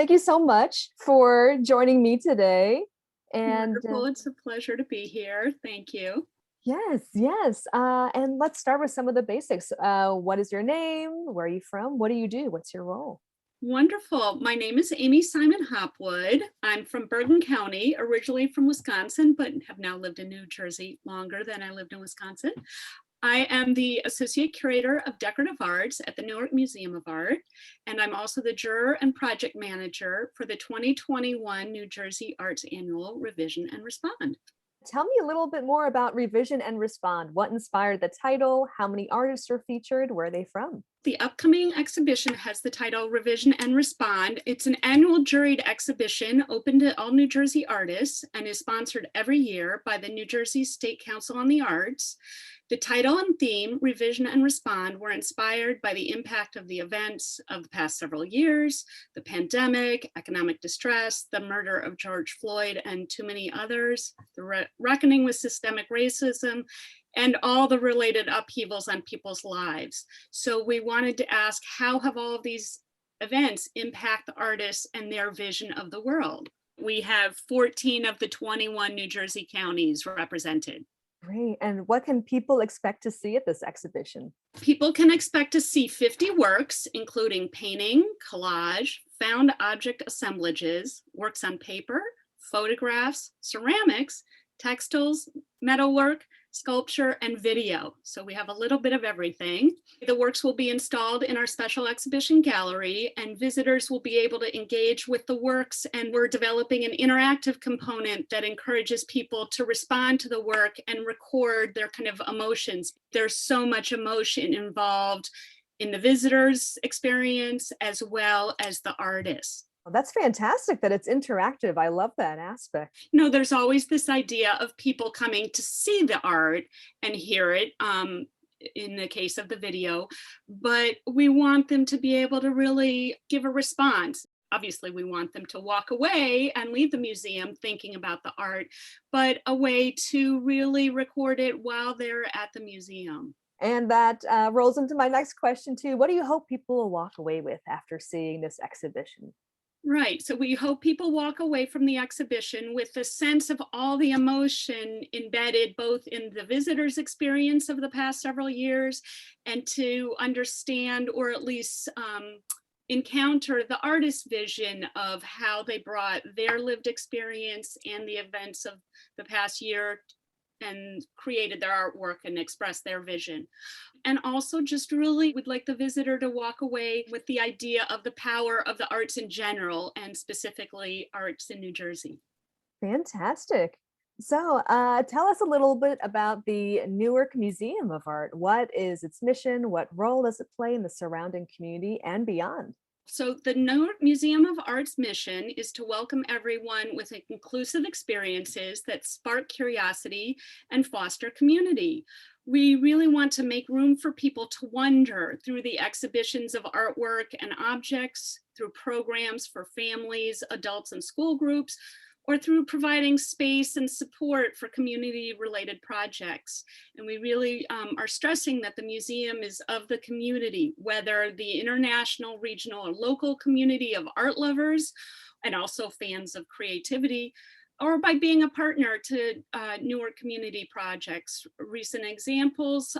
thank you so much for joining me today. And Wonderful. It's a pleasure to be here. Thank you. yes, yes. And let's start with some of the basics. What is your name? Where are you from? What do you do? What's your role? Wonderful. My name is Amy Simon Hopwood. I'm from Bergen County, originally from Wisconsin, but have now lived in New Jersey longer than I lived in Wisconsin. I am the Associate Curator of Decorative Arts at the Newark Museum of Art, and I'm also the Juror and Project Manager for the 2021 New Jersey Arts Annual Revision and Respond. Tell me a little bit more about Revision and Respond. What inspired the title? How many artists are featured? Where are they from? The upcoming exhibition has the title Revision and Respond. It's an annual juried exhibition open to all New Jersey artists and is sponsored every year by the New Jersey State Council on the Arts. The title and theme, Revision and Respond, were inspired by the impact of the events of the past several years, the pandemic, economic distress, the murder of George Floyd, and too many others, the reckoning with systemic racism, and all the related upheavals on people's lives. So we wanted to ask, how have all of these events impact the artists and their vision of the world? We have 14 of the 21 New Jersey counties represented. Great. And what can people expect to see at this exhibition? People can expect to see 50 works, including painting, collage, found object assemblages, works on paper, photographs, ceramics, textiles, metalwork, sculpture, and video. So we have a little bit of everything. The works will be installed in our special exhibition gallery, and visitors will be able to engage with the works, and we're developing an interactive component that encourages people to respond to the work and record their kind of emotions. There's so much emotion involved in the visitor's experience as well as the artist. Well, that's fantastic that it's interactive. I love that aspect. There's always this idea of people coming to see the art and hear it, in the case of the video, but we want them to be able to really give a response. Obviously, we want them to walk away and leave the museum thinking about the art, but a way to really record it while they're at the museum. And that rolls into my next question too. What do you hope people will walk away with after seeing this exhibition? Right. So we hope people walk away from the exhibition with a sense of all the emotion embedded both in the visitor's experience of the past several years and to understand or at least encounter the artist's vision of how they brought their lived experience and the events of the past year and created their artwork and expressed their vision. And also just really would like the visitor to walk away with the idea of the power of the arts in general and specifically arts in New Jersey. Fantastic. So tell us a little bit about the Newark Museum of Art. What is its mission? What role does it play in the surrounding community and beyond? So the Newark Museum of Art's mission is to welcome everyone with inclusive experiences that spark curiosity and foster community. We really want to make room for people to wonder through the exhibitions of artwork and objects, through programs for families, adults, and school groups, or through providing space and support for community-related projects. And we really are stressing that the museum is of the community, whether the international, regional, or local community of art lovers, and also fans of creativity, or by being a partner to Newark community projects. Recent examples,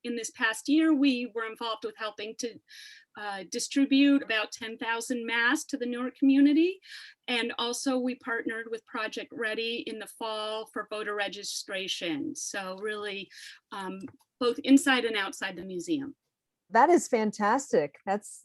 in this past year, we were involved with helping to distribute about 10,000 masks to the Newark community. And also we partnered with Project Ready in the fall for voter registration. So really both inside and outside the museum. That is fantastic.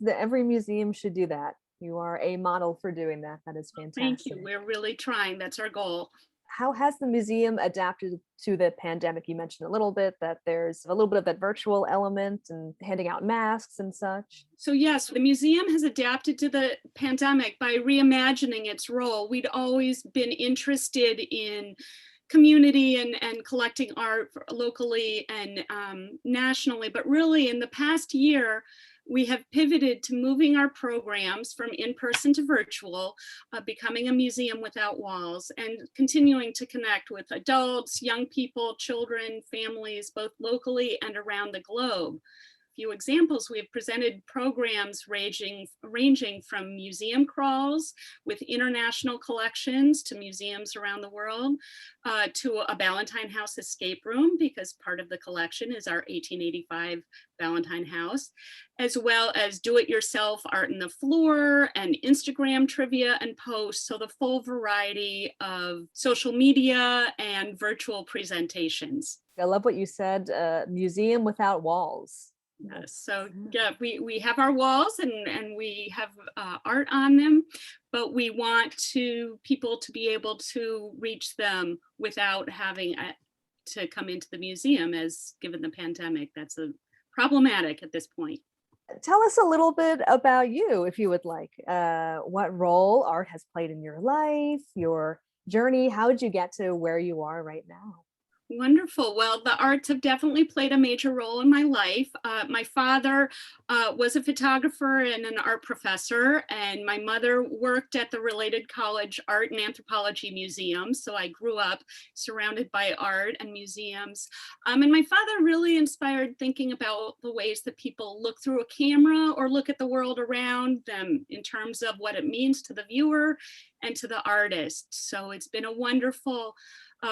Every museum should do that. You are a model for doing that. That is fantastic. Thank you. We're really trying. That's our goal. How has the museum adapted to the pandemic? You mentioned a little bit that there's a little bit of that virtual element and handing out masks and such. So yes, the museum has adapted to the pandemic by reimagining its role. We'd always been interested in community and collecting art locally and nationally, but really in the past year, we have pivoted to moving our programs from in-person to virtual, becoming a museum without walls, and continuing to connect with adults, young people, children, families, both locally and around the globe. few examples, we have presented programs ranging from museum crawls with international collections to museums around the world, to a Ballantine House escape room, because part of the collection is our 1885 Ballantine House, as well as do-it-yourself art in the floor and Instagram trivia and posts. So the full variety of social media and virtual presentations. I love what you said, museum without walls. Yes. So yeah, we have our walls and we have art on them, but we want people to be able to reach them without having to come into the museum, as given the pandemic, that's problematic at this point. Tell us a little bit about you, if you would like. What role art has played in your life, your journey? How did you get to where you are right now? Wonderful. Well, the arts have definitely played a major role in my life. My father was a photographer and an art professor, and my mother worked at the related college art and anthropology museum. So I grew up surrounded by art and museums. And my father really inspired thinking about the ways that people look through a camera or look at the world around them in terms of what it means to the viewer and to the artist. So it's been a wonderful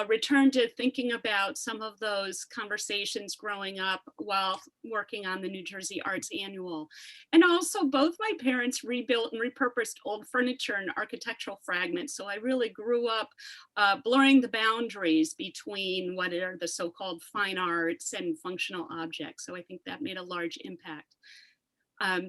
return to thinking about some of those conversations growing up while working on the New Jersey Arts Annual. And also both my parents rebuilt and repurposed old furniture and architectural fragments. So I really grew up blurring the boundaries between what are the so-called fine arts and functional objects. So I think that made a large impact.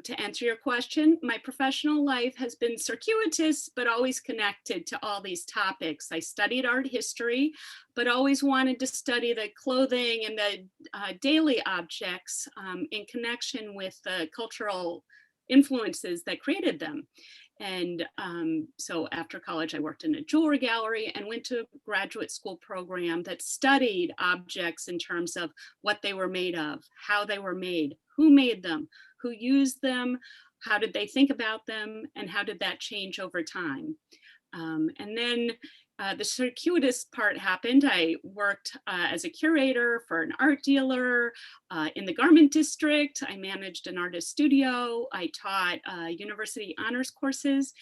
To answer your question, my professional life has been circuitous, but always connected to all these topics. I studied art history, but always wanted to study the clothing and the daily objects in connection with the cultural influences that created them. And so after college, I worked in a jewelry gallery and went to a graduate school program that studied objects in terms of what they were made of, how they were made, who made them, who used them, how did they think about them, and how did that change over time. And then the circuitous part happened. I worked as a curator for an art dealer in the garment district. I managed an artist studio. I taught university honors courses,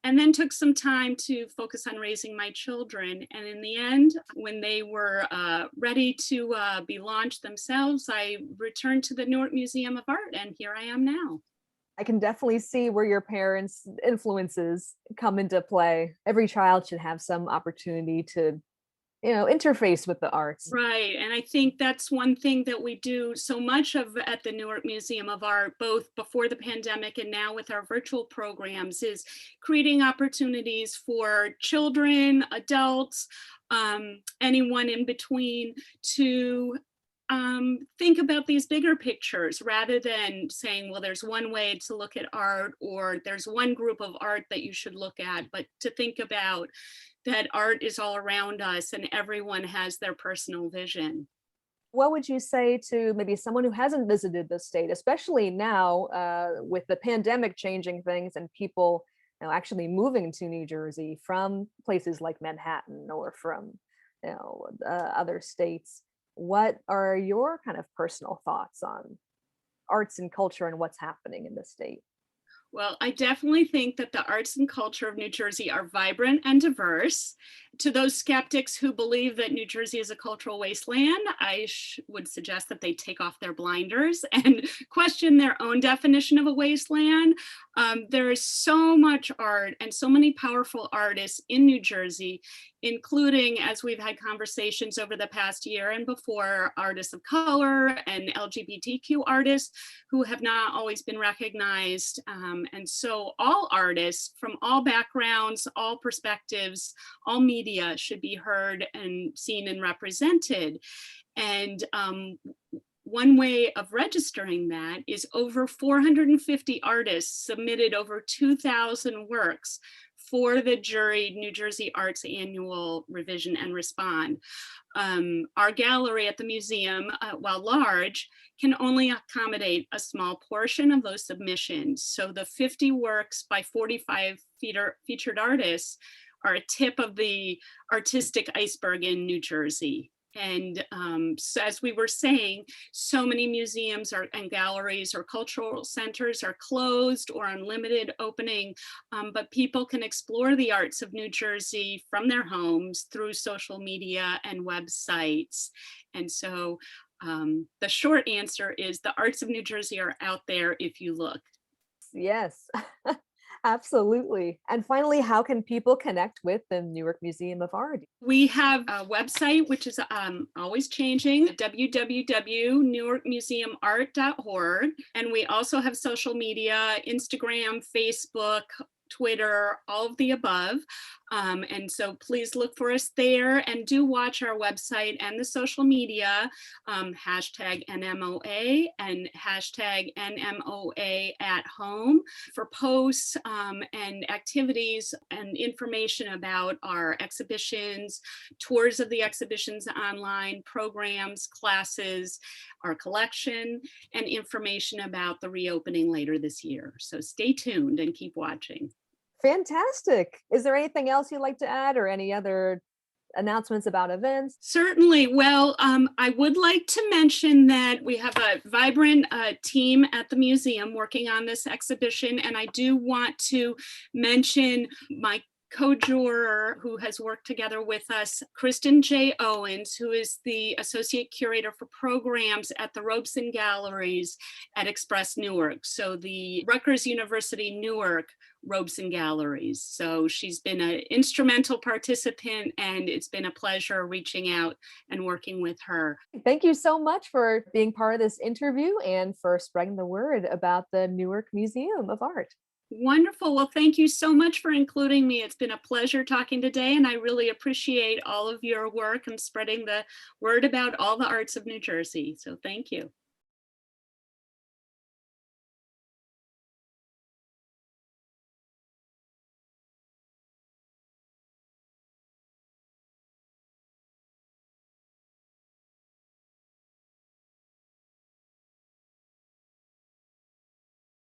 and then took some time to focus on raising my children. And in the end, when they were ready to be launched themselves, I returned to the Newark Museum of Art, and here I am now. I can definitely see where your parents' influences come into play. Every child should have some opportunity to, interface with the arts. Right. And I think that's one thing that we do so much of at the Newark Museum of Art, both before the pandemic and now with our virtual programs, is creating opportunities for children, adults, anyone in between to think about these bigger pictures rather than saying, well, there's one way to look at art or there's one group of art that you should look at, but to think about that art is all around us and everyone has their personal vision. What would you say to maybe someone who hasn't visited the state, especially now with the pandemic changing things and people actually moving to New Jersey from places like Manhattan or from other states? What are your kind of personal thoughts on arts and culture and what's happening in the state? Well, I definitely think that the arts and culture of New Jersey are vibrant and diverse. To those skeptics who believe that New Jersey is a cultural wasteland, I would suggest that they take off their blinders and question their own definition of a wasteland. There is so much art and so many powerful artists in New Jersey, including, as we've had conversations over the past year and before, artists of color and LGBTQ artists who have not always been recognized. And so all artists from all backgrounds, all perspectives, all media should be heard and seen and represented. And one way of registering that is over 450 artists submitted over 2,000 works for the juried New Jersey Arts Annual ReVision and Respond. Our gallery at the museum, while large, can only accommodate a small portion of those submissions. So the 50 works by 45 featured artists are a tip of the artistic iceberg in New Jersey. And so as we were saying, so many museums and galleries or cultural centers are closed or on limited opening, but people can explore the arts of New Jersey from their homes through social media and websites. And so the short answer is the arts of New Jersey are out there if you look. Yes, absolutely. And finally, how can people connect with the Newark Museum of Art? We have a website, which is always changing, www.newarkmuseumart.org. And we also have social media, Instagram, Facebook, Twitter, all of the above. And so please look for us there and do watch our website and the social media, hashtag NMOA and hashtag NMOA at home for posts and activities and information about our exhibitions, tours of the exhibitions online, programs, classes, our collection, and information about the reopening later this year. So stay tuned and keep watching. Fantastic. Is there anything else you'd like to add or any other announcements about events? Certainly. Well, I would like to mention that we have a vibrant team at the museum working on this exhibition, and I do want to mention my co-juror who has worked together with us, Kristen J. Owens, who is the Associate Curator for Programs at the Robeson Galleries at Express Newark. So the Rutgers University Newark Robeson Galleries. So she's been an instrumental participant, and it's been a pleasure reaching out and working with her. Thank you so much for being part of this interview and for spreading the word about the Newark Museum of Art. Wonderful. Well, thank you so much for including me. It's been a pleasure talking today, and I really appreciate all of your work and spreading the word about all the arts of New Jersey. So thank you.